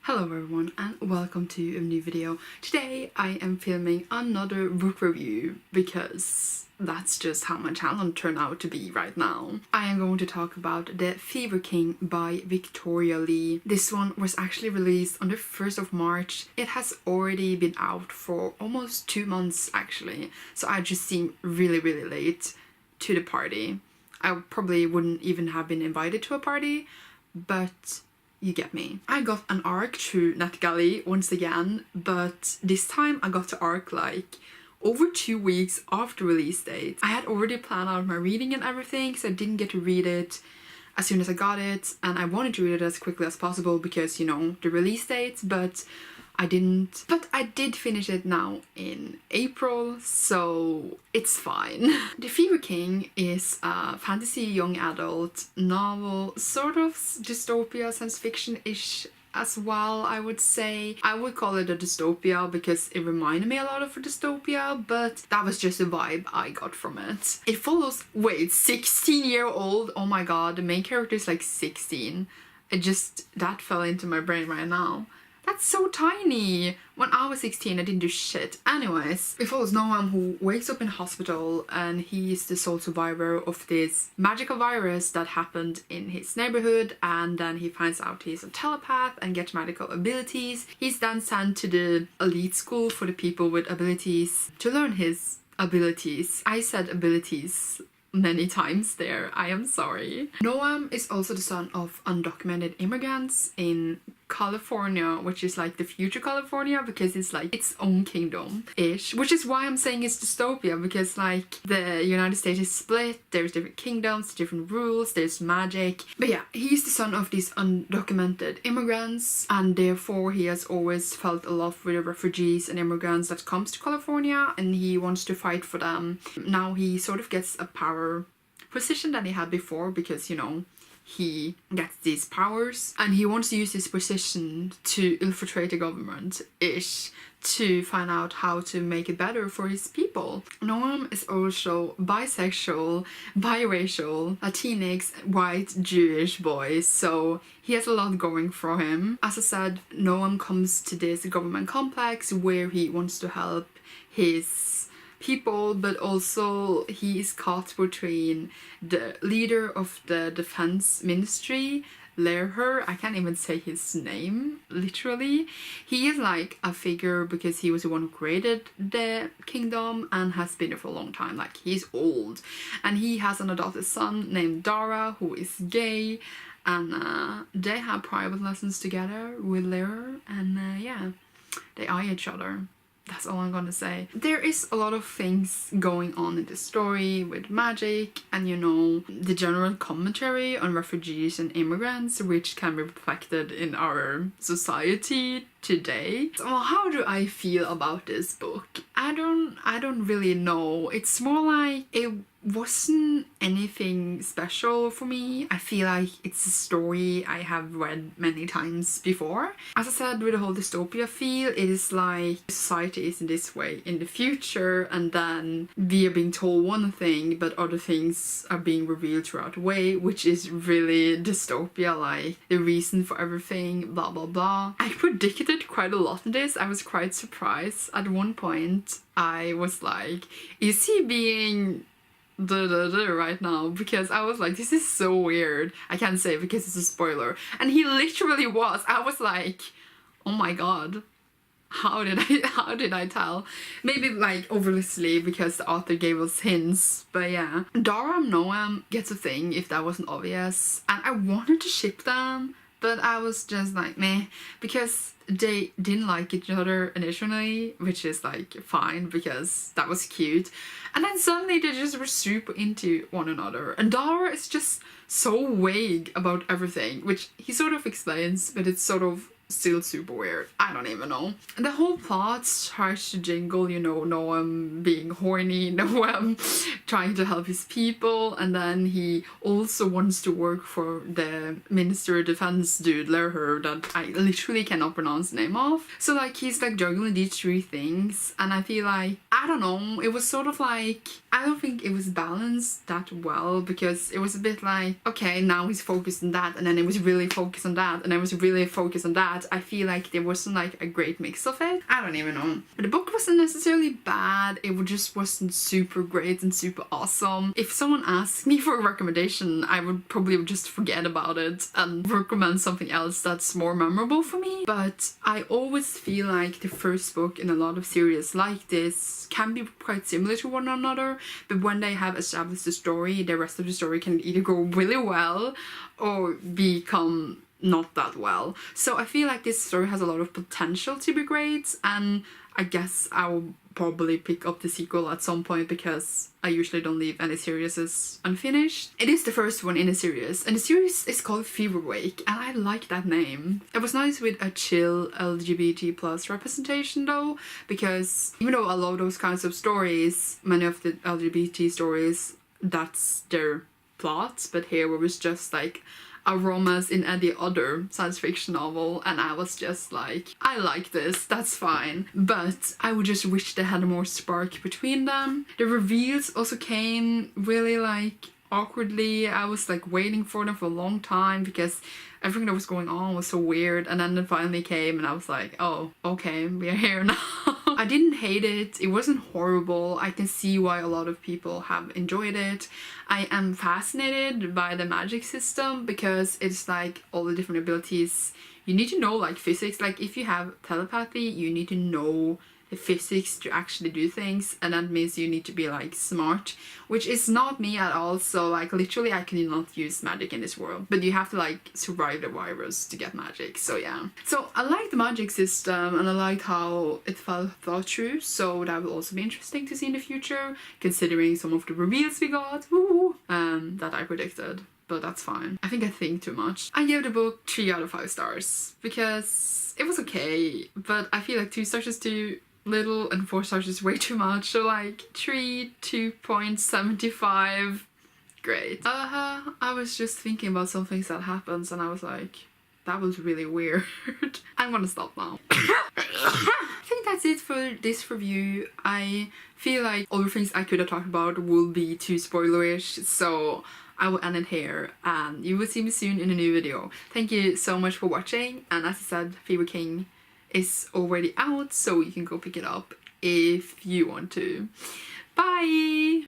Hello everyone and welcome to a new video. Today I am filming another book review because that's just how my channel turned out to be right now. I am going to talk about The Fever King by Victoria Lee. This one was actually released on the 1st of March. It has already been out for almost 2 months actually, so I just seem really late to the party. I probably wouldn't even have been invited to a party, but you get me. I got an ARC through NetGalley once again, but this time I got the ARC like over 2 weeks after release date. I had already planned out my reading and everything, so I didn't get to read it as soon as I got it, and I wanted to read it as quickly as possible because, you know, the release date, but I didn't. But I did finish it now in April, so it's fine. The Fever King is a fantasy young adult novel, sort of dystopia, science fiction-ish as well, I would say. I would call it a dystopia because it reminded me a lot of a dystopia, but that was just the vibe I got from it. It follows, wait, 16-year-old? Oh my god, the main character is like 16. That fell into my brain right now. That's so tiny! When I was 16, I didn't do shit. Anyways, it follows Noam, who wakes up in hospital and he is the sole survivor of this magical virus that happened in his neighborhood, and then he finds out he's a telepath and gets magical abilities. He's then sent to the elite school for the people with abilities to learn his abilities. I said abilities many times there, I am sorry. Noam is also the son of undocumented immigrants in California, which is like the future California because it's like its own kingdom-ish, which is why I'm saying it's dystopia, because like the United States is split, there's different kingdoms, different rules, there's magic. But yeah, he's the son of these undocumented immigrants, and therefore he has always felt a love with the refugees and immigrants that comes to California, and he wants to fight for them. Now he sort of gets a power position than he had before because, you know, he gets these powers and he wants to use his position to infiltrate the government-ish to find out how to make it better for his people. Noam is also bisexual, biracial, Latinx, white, Jewish boy, so he has a lot going for him. As I said, Noam comes to this government complex where he wants to help his people, but also he is caught between the leader of the defense ministry, Lerher, I can't even say his name, literally. He is like a figure because he was the one who created the kingdom and has been there for a long time, like he's old. And he has an adopted son named Dara who is gay, and they have private lessons together with Lerher, and yeah, they eye each other. That's all I'm gonna say. There is a lot of things going on in the story with magic and, you know, the general commentary on refugees and immigrants, which can be reflected in our society today. So how do I feel about this book? I don't really know. It's more like it wasn't anything special for me. I feel like it's a story I have read many times before. As I said, with the whole dystopia feel, it is like society is in this way in the future, and then we are being told one thing but other things are being revealed throughout the way, which is really dystopia, like the reason for everything, blah blah blah. I predicted quite a lot in this. I was quite surprised. At one point I was like, is he being right now? Because I was like, this is so weird. I can't say because it's a spoiler, and he literally was. I was like, oh my god, how did I tell? Maybe like overly because the author gave us hints, but yeah. Dara and Noam gets a thing, if that wasn't obvious, and I wanted to ship them, but I was just like, meh, because they didn't like each other initially, which is like fine because that was cute, and then suddenly they just were super into one another, and Dara is just so vague about everything, which he sort of explains, but it's sort of still super weird. I don't even know. The whole plot tries to jingle, you know, Noam being horny, Noam trying to help his people, and then he also wants to work for the Minister of Defense dude, Lerher, that I literally cannot pronounce the name of. So like he's like juggling these 3 things, and I feel like, I don't know, it was sort of like, I don't think it was balanced that well, because it was a bit like, okay, now he's focused on that, and then it was really focused on that, and then it was really focused on that, but I feel like there wasn't like a great mix of it. I don't even know. But the book wasn't necessarily bad, it just wasn't super great and super awesome. If someone asked me for a recommendation, I would probably just forget about it and recommend something else that's more memorable for me. But I always feel like the first book in a lot of series like this can be quite similar to one another, but when they have established the story, the rest of the story can either go really well or become not that well. So I feel like this story has a lot of potential to be great, and I guess I will probably pick up the sequel at some point because I usually don't leave any series unfinished. It is the first one in a series, and the series is called Feverwake, and I like that name. It was nice with a chill LGBT plus representation though, because even though a lot of those kinds of stories, many of the LGBT stories, that's their plot, but here it was just like a romance in any other science fiction novel, and I was just like, I like this, that's fine. But I would just wish they had more spark between them. The reveals also came really like awkwardly. I was like waiting for them for a long time because everything that was going on was so weird, and then it finally came and I was like, oh, okay, we are here now. I didn't hate it, it wasn't horrible. I can see why a lot of people have enjoyed it. I am fascinated by the magic system because it's like all the different abilities. You need to know like physics, like if you have telepathy, you need to know the physics to actually do things, and that means you need to be like smart, which is not me at all. So like literally I cannot use magic in this world, but you have to like survive the virus to get magic. So yeah, so I like the magic system and I liked how it felt thought through, so that will also be interesting to see in the future considering some of the reveals we got. Woo! That I predicted. But that's fine. I think too much. I gave the book 3 out of 5 stars because it was okay, but I feel like 2 stars is too little and 4 stars is way too much. So like 2.75. Great. I was just thinking about some things that happens and I was like, that was really weird. I'm gonna stop now. I think that's it for this review. I feel like all the things I could have talked about will be too spoilerish, so I will end it here and you will see me soon in a new video. Thank you so much for watching, and as I said, Fever King is already out, so you can go pick it up if you want to. Bye!